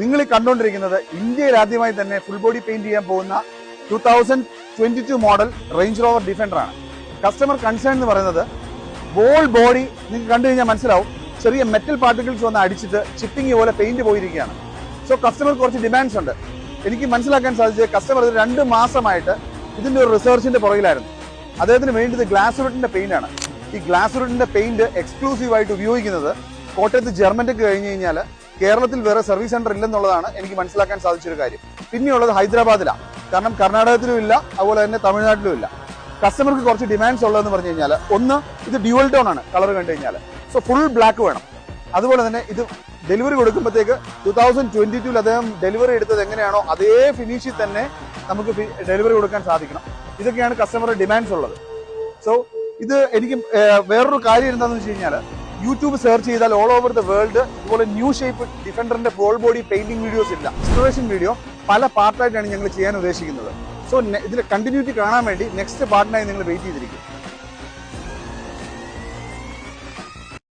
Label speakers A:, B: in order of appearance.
A: നിങ്ങൾ കണ്ടുകൊണ്ടിരിക്കുന്നത് ഇന്ത്യയിൽ ആദ്യമായി തന്നെ ഫുൾ ബോഡി പെയിന്റ് ചെയ്യാൻ പോകുന്ന 2022 മോഡൽ റേഞ്ച് റോവർ ഡിഫൻഡർ ആണ്. കസ്റ്റമർ കൺസേൺ എന്ന് പറയുന്നത് വോൾ ബോഡി നിങ്ങൾക്ക് കണ്ടു കഴിഞ്ഞാൽ മനസ്സിലാവും, ചെറിയ മെറ്റൽ പാർട്ടിക്കിൾസ് വന്ന് അടിച്ചിട്ട് ചിപ്പിംഗ് പോലെ പെയിന്റ് പോയിരിക്കുകയാണ്. സോ കസ്റ്റമർ കുറച്ച് ഡിമാൻഡ്സ് ഉണ്ട്. എനിക്ക് മനസ്സിലാക്കാൻ സാധിച്ചത് കസ്റ്റമർ 2 മാസമായിട്ട് ഇതിന്റെ ഒരു റിസർച്ചിന്റെ പുറകിലായിരുന്നു. അദ്ദേഹത്തിന് വേണ്ടത് ഗ്ലാസ് റൂട്ടിന്റെ പെയിന്റ് ആണ്. ഈ ഗ്ലാസ് റൂട്ടിന്റെ പെയിന്റ് എക്സ്ക്ലൂസീവ് ആയിട്ട് ഉപയോഗിക്കുന്നത് കോട്ടയത്ത് ജർമ്മൻക്ക് കഴിഞ്ഞ് കഴിഞ്ഞാൽ കേരളത്തിൽ വേറെ സർവീസ് സെന്റർ ഇല്ലെന്നുള്ളതാണ് എനിക്ക് മനസ്സിലാക്കാൻ സാധിച്ചൊരു കാര്യം. പിന്നെയുള്ളത് ഹൈദരാബാദിലാണ്, കാരണം കർണാടകത്തിലും ഇല്ല, അതുപോലെ തന്നെ തമിഴ്നാട്ടിലും ഇല്ല. കസ്റ്റമർക്ക് കുറച്ച് ഡിമാൻഡ്സ് ഉള്ളതെന്ന് പറഞ്ഞു കഴിഞ്ഞാൽ, ഒന്ന് ഇത് ഡ്യുവൽ ടോൺ ആണ് കളർ കണ്ടു കഴിഞ്ഞാൽ, സോ ഫുൾ ബ്ലാക്ക് വേണം. അതുപോലെ തന്നെ ഇത് ഡെലിവറി കൊടുക്കുമ്പോഴത്തേക്ക് 2022 അദ്ദേഹം ഡെലിവറി എടുത്തത് എങ്ങനെയാണോ അതേ ഫിനിഷിൽ തന്നെ നമുക്ക് ഡെലിവറി കൊടുക്കാൻ സാധിക്കണം. ഇതൊക്കെയാണ് കസ്റ്റമറുടെ ഡിമാൻഡ്സ് ഉള്ളത്. സോ ഇത് എനിക്ക് വേറൊരു കാര്യം എന്താണെന്ന് വെച്ച് കഴിഞ്ഞാൽ, യൂട്യൂബ് സെർച്ച് ചെയ്താൽ ഓൾ ഓവർ ദ വേൾഡ് ഇതുപോലെ ന്യൂ ഷേപ്പ് ഡിഫൻഡറിന്റെ ഫുൾ ബോഡി പെയിന്റിംഗ് വീഡിയോസ് ഇല്ല. എക്സ്പ്ലോറേഷൻ വീഡിയോ പല പാർട്ടായിട്ടാണ് ഞങ്ങൾ ചെയ്യാൻ ഉദ്ദേശിക്കുന്നത്. സോ ഇതിന്റെ കണ്ടിന്യൂറ്റി കാണാൻ വേണ്ടി നെക്സ്റ്റ് പാർട്ടിനായി നിങ്ങൾ വെയിറ്റ് ചെയ്തിരിക്കും.